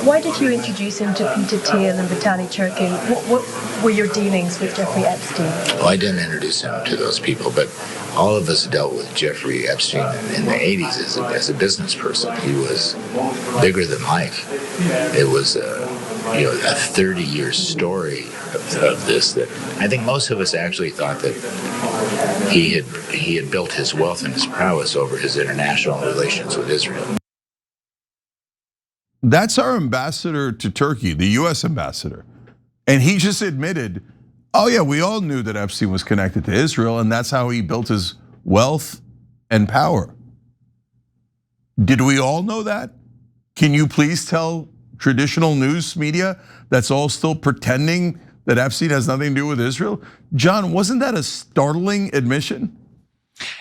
Why did you introduce him to Peter Thiel and Vitaly Churkin? What were your dealings with Jeffrey Epstein? Well, I didn't introduce him to those people, but all of us dealt with Jeffrey Epstein in the 80s as a business person. He was bigger than life. It was a 30-year story of this that I think most of us actually thought that he had built his wealth and his prowess over his international relations with Israel. That's our ambassador to Turkey, the US ambassador. And he just admitted, oh yeah, we all knew that Epstein was connected to Israel, and that's how he built his wealth and power. Did we all know that? Can you please tell traditional news media that's all still pretending that Epstein has nothing to do with Israel? John, wasn't that a startling admission?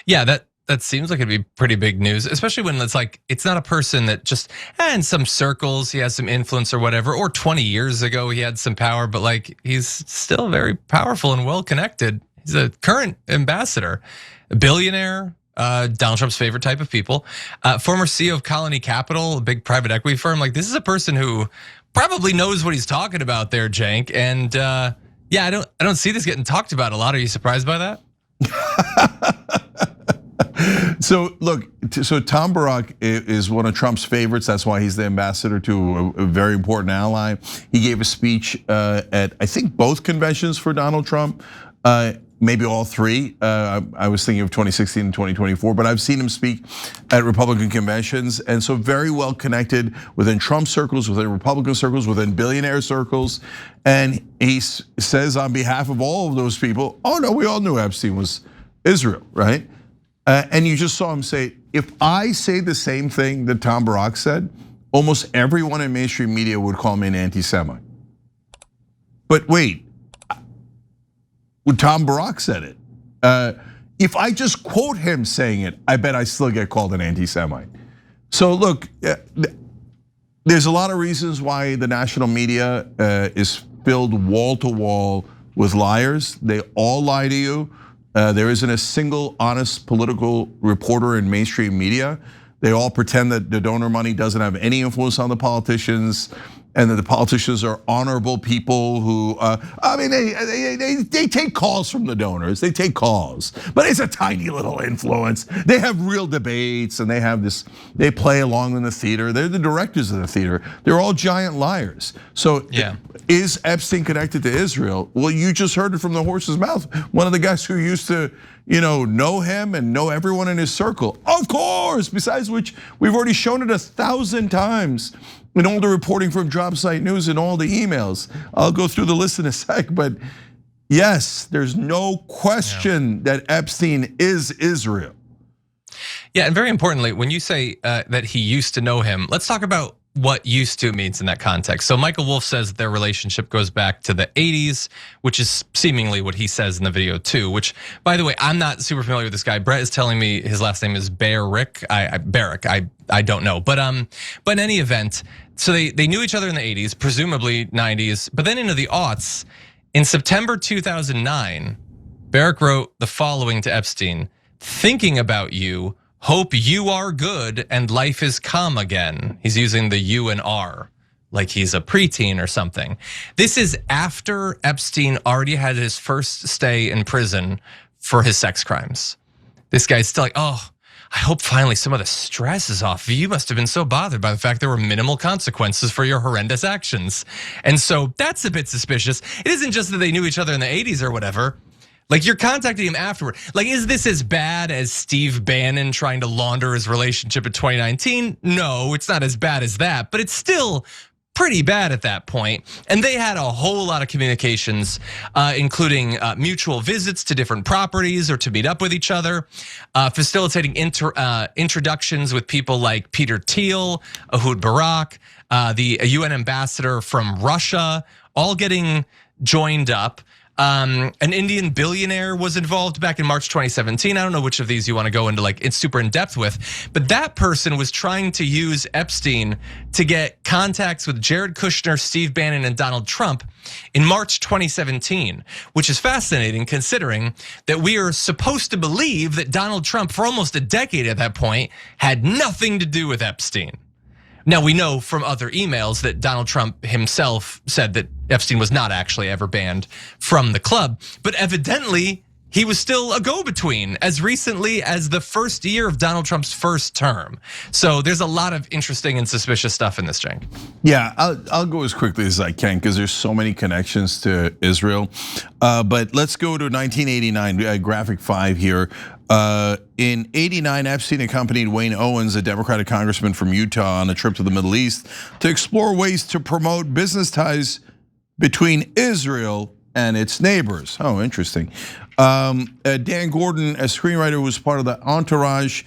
Yeah, that seems like it'd be pretty big news, especially when it's like, it's not a person that just, in some circles he has some influence or whatever, or 20 years ago he had some power, but like he's still very powerful and well connected. He's a current ambassador, a billionaire, Donald Trump's favorite type of people, former CEO of Colony Capital, a big private equity firm. Like, this is a person who probably knows what he's talking about there, Cenk. And yeah, I don't see this getting talked about a lot. Are you surprised by that? So look, so Tom Barrack is one of Trump's favorites. That's why he's the ambassador to a very important ally. He gave a speech at, I think, both conventions for Donald Trump, maybe all three. I was thinking of 2016 and 2024, but I've seen him speak at Republican conventions. And so very well connected within Trump circles, within Republican circles, within billionaire circles. And he says on behalf of all of those people, oh no, we all knew Epstein was Israel, right? And you just saw him say, if I say the same thing that Tom Barrack said, almost everyone in mainstream media would call me an anti-Semite. But wait, Tom Barrack said it. If I just quote him saying it, I bet I still get called an anti-Semite. So look, there's a lot of reasons why the national media is filled wall to wall with liars. They all lie to you. There isn't a single honest political reporter in mainstream media. They all pretend that the donor money doesn't have any influence on the politicians, and that the politicians are honorable people who, I mean, they take calls from the donors. They take calls, but it's a tiny little influence. They have real debates, and they have this. They play along in the theater. They're the directors of the theater. They're all giant liars. So, yeah. Is Epstein connected to Israel? Well, you just heard it from the horse's mouth. One of the guys who used to, know him and know everyone in his circle. Of course. Besides which, we've already shown it 1,000 times in all the reporting from Drop Site News and all the emails. I'll go through the list in a sec, but yes, there's no question that Epstein is Israel. Yeah, and very importantly, when you say that he used to know him, let's talk about what used to means in that context. So Michael Wolff says their relationship goes back to the 80s, which is seemingly what he says in the video too, which, by the way, I'm not super familiar with this guy. Brett is telling me his last name is Barrack. I don't know, but in any event, so they knew each other in the 80s, presumably 90s, but then into the aughts. In September 2009, Barrack wrote the following to Epstein: "Thinking about you, hope you are good and life is calm again." He's using the U and R, like he's a preteen or something. This is after Epstein already had his first stay in prison for his sex crimes. This guy's still like, oh, I hope finally some of the stress is off. You must have been so bothered by the fact there were minimal consequences for your horrendous actions. And so that's a bit suspicious. It isn't just that they knew each other in the 80s or whatever. Like, you're contacting him afterward. Like, is this as bad as Steve Bannon trying to launder his relationship in 2019? No, it's not as bad as that, but it's still pretty bad at that point. And they had a whole lot of communications, including mutual visits to different properties or to meet up with each other, facilitating introductions with people like Peter Thiel, Ehud Barak, the UN ambassador from Russia, all getting joined up. An Indian billionaire was involved back in March 2017. I don't know which of these you want to go into like it's super in depth with, but that person was trying to use Epstein to get contacts with Jared Kushner, Steve Bannon, and Donald Trump in March 2017, which is fascinating considering that we are supposed to believe that Donald Trump for almost a decade at that point had nothing to do with Epstein. Now, we know from other emails that Donald Trump himself said that Epstein was not actually ever banned from the club, but evidently he was still a go-between as recently as the first year of Donald Trump's first term. So there's a lot of interesting and suspicious stuff in this, Cenk. Yeah, I'll go as quickly as I can because there's so many connections to Israel. But let's go to 1989, graphic 5 here. In 89, Epstein accompanied Wayne Owens, a Democratic congressman from Utah, on a trip to the Middle East to explore ways to promote business ties between Israel and its neighbors. Oh, interesting. Dan Gordon, a screenwriter who was part of the entourage,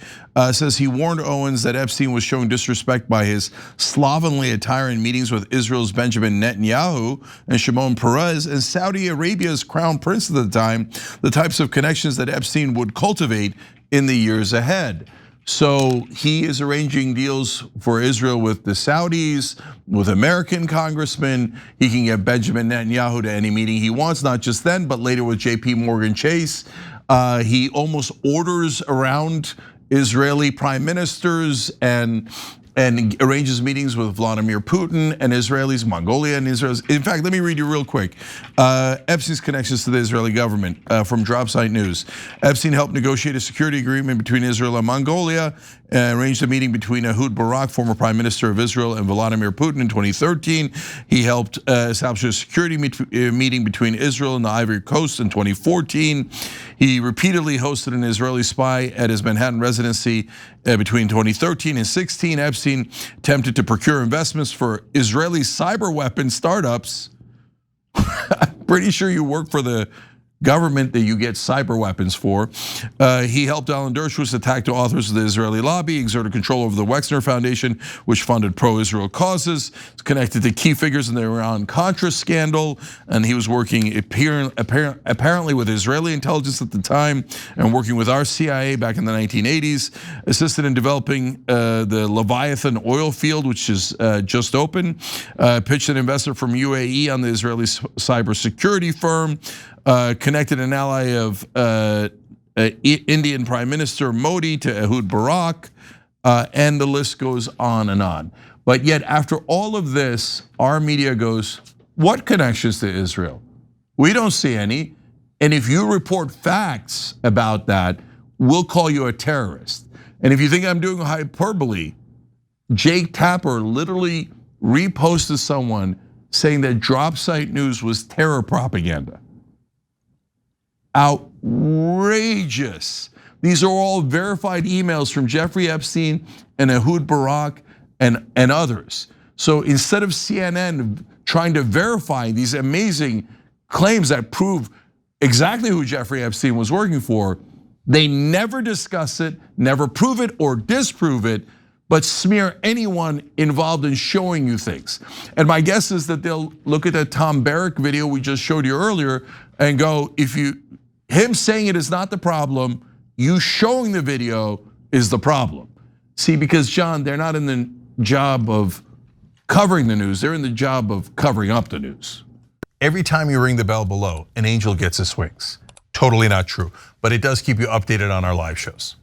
says he warned Owens that Epstein was showing disrespect by his slovenly attire in meetings with Israel's Benjamin Netanyahu and Shimon Peres and Saudi Arabia's crown prince at the time, the types of connections that Epstein would cultivate in the years ahead. So he is arranging deals for Israel with the Saudis, with American congressmen. He can get Benjamin Netanyahu to any meeting he wants, not just then, but later with JP Morgan Chase. He almost orders around Israeli prime ministers and arranges meetings with Vladimir Putin and Israelis, Mongolia and Israel. In fact, let me read you real quick. Epstein's connections to the Israeli government from Dropsite News. Epstein helped negotiate a security agreement between Israel and Mongolia, arranged a meeting between Ehud Barak, former prime minister of Israel, and Vladimir Putin in 2013. He helped establish a security meeting between Israel and the Ivory Coast in 2014. He repeatedly hosted an Israeli spy at his Manhattan residency between 2013 and 16. Epstein attempted to procure investments for Israeli cyber weapon startups. I'm pretty sure you work for the government that you get cyber weapons for. He helped Alan Dershowitz attack the authors of the Israeli lobby, exerted control over the Wexner Foundation, which funded pro-Israel causes. It's connected to key figures in the Iran-Contra scandal, and he was working apparently with Israeli intelligence at the time and working with our CIA back in the 1980s. Assisted in developing the Leviathan oil field, which is just open. Pitched an investor from UAE on the Israeli cybersecurity firm. Connected an ally of Indian Prime Minister Modi to Ehud Barak, and the list goes on and on. But yet, after all of this, our media goes, what connections to Israel? We don't see any. And if you report facts about that, we'll call you a terrorist. And if you think I'm doing hyperbole, Jake Tapper literally reposted someone saying that Dropsite News was terror propaganda. Outrageous. These are all verified emails from Jeffrey Epstein and Ehud Barak and others. So instead of CNN trying to verify these amazing claims that prove exactly who Jeffrey Epstein was working for, they never discuss it, never prove it or disprove it, but smear anyone involved in showing you things. And my guess is that they'll look at that Tom Barrack video we just showed you earlier and go, him saying it is not the problem, you showing the video is the problem. See, because John, they're not in the job of covering the news, they're in the job of covering up the news. Every time you ring the bell below, an angel gets his wings. Totally not true, but it does keep you updated on our live shows.